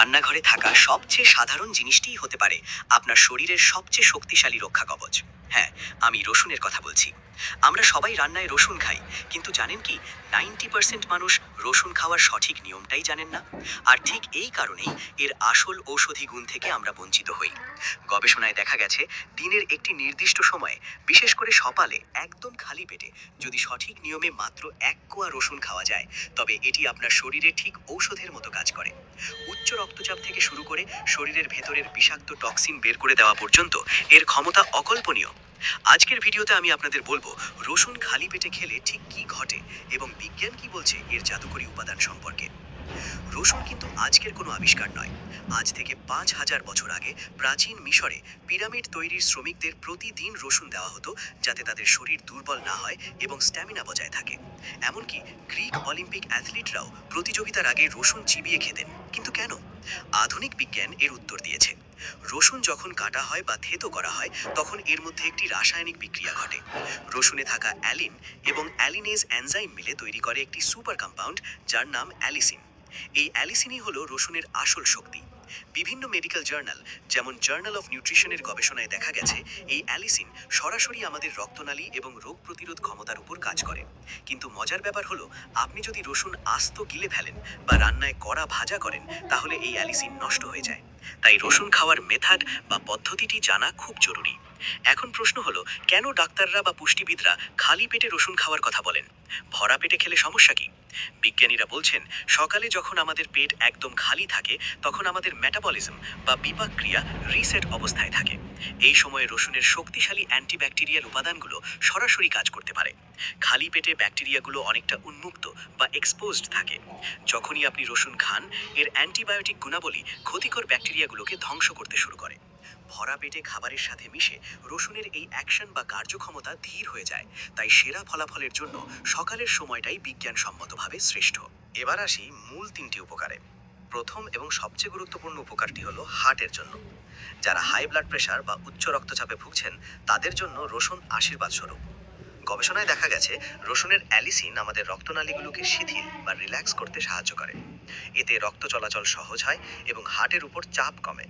রান্নাঘরে থাকা সবচেয়ে সাধারণ জিনিসটিই হতে পারে আপনার শরীরের সবচেয়ে শক্তিশালী রক্ষা কবচ। হ্যাঁ, আমি রসুনের কথা বলছি। আমরা সবাই রান্নায় রসুন খাই, কিন্তু জানেন কি 90% মানুষ রসুন খাওয়ার সঠিক নিয়মটাই জানেন না। আর ঠিক এই কারণেই এর আসল ঔষধি গুণ থেকে আমরা বঞ্চিত হই। গবেষণায় দেখা গেছে দিনের একটি নির্দিষ্ট সময়ে, বিশেষ করে সকালে একদম খালি পেটে যদি সঠিক নিয়মে মাত্র 1 কোয়া রসুন খাওয়া যায়, তবে এটি আপনার শরীরে ঠিক ঔষধের মতো কাজ করে। উচ্চ রক্তচাপ থেকে শুরু করে শরীরের ভেতরের বিষাক্ত টক্সিন বের করে দেওয়া পর্যন্ত এর ক্ষমতা অকল্পনীয়। আজকের ভিডিওতে আমি আপনাদের বলবো রসুন খালি পেটে খেলে ঠিক কি ঘটে এবং বিজ্ঞান কি বলছে এর জাদুকরী উপাদান সম্পর্কে। রসুন কিন্তু আজকের কোনো আবিষ্কার নয়। আজ থেকে 5000 বছর আগে প্রাচীন মিশরে পিরামিড তৈরির শ্রমিকদের প্রতিদিন রসুন দেওয়া হতো, যাতে তাদের শরীর দুর্বল না হয় এবং স্ট্যামিনা বজায় থাকে। এমনকি গ্রিক অলিম্পিক অ্যাথলিটরাও প্রতিযোগিতার আগে রসুন চিবিয়ে খেতেন। কিন্তু কেন? আধুনিক বিজ্ঞান এর উত্তর দিয়েছে। রসুন যখন কাটা হয় বা থেতো করা হয়, তখন এর মধ্যে একটি রাসায়নিক বিক্রিয়া ঘটে। রসুনে থাকা অ্যালিন এবং অ্যালিনেজ এনজাইম মিলে তৈরি করে একটি সুপার কম্পাউন্ড, যার নাম অ্যালিসিন। এই অ্যালিসিনই হলো রসুনের আসল শক্তি। বিভিন্ন মেডিকেল জার্নাল, যেমন জার্নাল অফ নিউট্রিশনের গবেষণায় দেখা গেছে এই অ্যালিসিন সরাসরি আমাদের রক্তনালী এবং রোগ প্রতিরোধ ক্ষমতার উপর কাজ করে। কিন্তু মজার ব্যাপার হলো, আপনি যদি রসুন আস্ত গিলে ফেলেন বা রান্নায় কড়া ভাজা করেন, তাহলে এই অ্যালিসিন নষ্ট হয়ে যায়। তাই রসুন খাওয়ার মেথড বা পদ্ধতিটি জানা খুব জরুরি। এখন প্রশ্ন হলো, কেন ডাক্তাররা বা পুষ্টিবিদরা খালি পেটে রসুন খাওয়ার কথা বলেন? ভরা পেটে খেলে সমস্যা কি? বিজ্ঞানীরা বলছেন, সকালে যখন আমাদের পেট একদম খালি থাকে, তখন আমাদের মেটাবলিজম বা বিপাক ক্রিয়া রিসেট অবস্থায় থাকে। এই সময়ে রসুনের শক্তিশালী অ্যান্টিব্যাকটেরিয়াল উপাদানগুলো সরাসরি কাজ করতে পারে। খালি পেটে ব্যাকটেরিয়াগুলো অনেকটা উন্মুক্ত বা এক্সপোজড থাকে। যখনই আপনি রসুন খান, এর অ্যান্টিবায়োটিক গুণাবলী ক্ষতিকর ব্যাকটেরিয়াগুলোকে ধ্বংস করতে শুরু করে। ভরা পেটে খাবারের সাথে মিশে রসুনের এই অ্যাকশন বা কার্যক্ষমতা ধীর হয়ে যায়। তাই সেরা ফলাফলের জন্য সকালের সময়টাই বিজ্ঞানসম্মতভাবে শ্রেষ্ঠ। এবার আসি মূল 3টি উপকারে। প্রথম এবং সবচেয়ে গুরুত্বপূর্ণ উপকারটি হলো হার্টের জন্য। যারা হাই ব্লাড প্রেশার বা উচ্চ রক্তচাপে ভুগছেন, তাদের জন্য রসুন আশীর্বাদ স্বরূপ। গবেষণায় দেখা গেছে রসুনের অ্যালিসিন আমাদের রক্তনালীগুলোকে শিথিল বা রিল্যাক্স করতে সাহায্য করে। এতে রক্ত চলাচল সহজ হয় এবং হার্টের উপর চাপ কমে।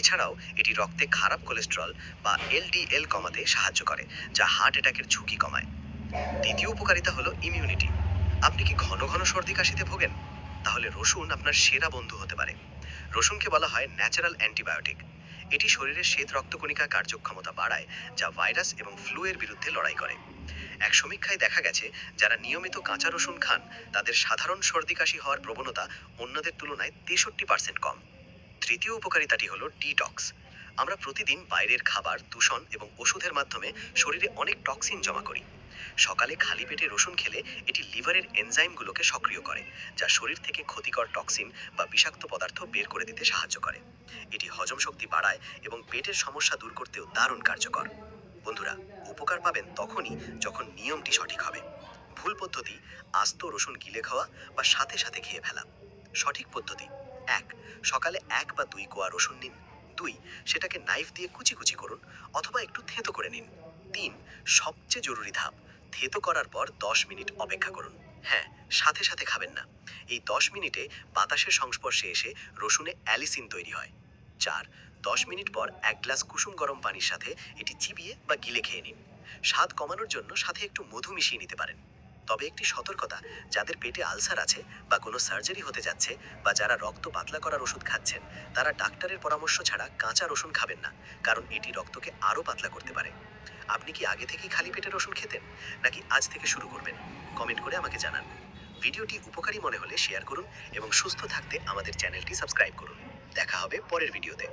এছাড়াও এটি রক্তে খারাপ কোলেস্টেরল বা এলডিএল কমাতে সাহায্য করে, যা হার্ট অ্যাটাকের ঝুঁকি কমায়। দ্বিতীয় উপকারিতা হলো ইমিউনিটি। আপনি কি ঘন ঘন সর্দি কাশিতে ভোগেন? তাহলে রসুন আপনার সেরা বন্ধু হতে পারে। রসুনকে বলা হয় ন্যাচারাল অ্যান্টিবায়োটিক। এটি শরীরের শ্বেত রক্তকণিকা কার্যক্ষমতা বাড়ায়, যা ভাইরাস এবং ফ্লু এর বিরুদ্ধে লড়াই করে। এক সমীক্ষায় দেখা গেছে যারা নিয়মিত কাঁচা রসুন খান, তাদের সাধারণ সর্দি কাশি হওয়ার প্রবণতা অন্যদের তুলনায় 63% কম। তৃতীয় উপকারিতাটি হলো ডিটক্স। আমরা প্রতিদিন বাইরের খাবার, দূষণ এবং ওষুধের মাধ্যমে শরীরে অনেক টক্সিন জমা করি। সকালে খালি পেটে রসুন খেলে এটি লিভারের এনজাইমগুলোকে সক্রিয় করে, যা শরীর থেকে ক্ষতিকর টক্সিন বা বিষাক্ত পদার্থ বের করে দিতে সাহায্য করে। এটি হজম শক্তি বাড়ায় এবং পেটের সমস্যা দূর করতেও দারুণ কার্যকর। বন্ধুরা, উপকার পাবেন তখনই যখন নিয়মটি সঠিক হবে। ভুল পদ্ধতি: আস্ত রসুন গিলে খাওয়া বা সাথে সাথে খেয়ে ফেলা। সঠিক পদ্ধতি: 1. সকালে 1 বা 2 কোয়া রসুন নিন। 2. সেটাকে নাইফ দিয়ে কুচি কুচি করুন অথবা একটু থেঁতো করে নিন। 3. সবচেয়ে জরুরি ধাপ: থেঁতো করার পর 10 মিনিট অপেক্ষা করুন। হ্যাঁ, সাথে সাথে খাবেন না। এই 10 মিনিটে বাতাসের সংস্পর্শে এসে রসুনে অ্যালিসিন তৈরি হয়। 4. 10 মিনিট পর 1 গ্লাস কুসুম গরম পানির সাথে এটি চিবিয়ে বা গিলে খেয়ে নিন। স্বাদ কমানোর জন্য সাথে একটু মধু মিশিয়ে নিতে পারেন। তবে একটি সতর্কতা: যাদের পেটে আলসার আছে বা কোনো সার্জারি হতে যাচ্ছে বা যারা রক্ত পাতলা করার ওষুধ খাচ্ছেন, তারা ডাক্তারের পরামর্শ ছাড়া কাঁচা রসুন খাবেন না, কারণ এটি রক্তকে আরও পাতলা করতে পারে। আপনি কি আগে থেকেই খালি পেটে রসুন খেতেন, নাকি আজ থেকে শুরু করবেন? কমেন্ট করে আমাকে জানান। ভিডিওটি উপকারী মনে হলে শেয়ার করুন এবং সুস্থ থাকতে আমাদের চ্যানেলটি সাবস্ক্রাইব করুন। দেখা হবে পরের ভিডিওতে।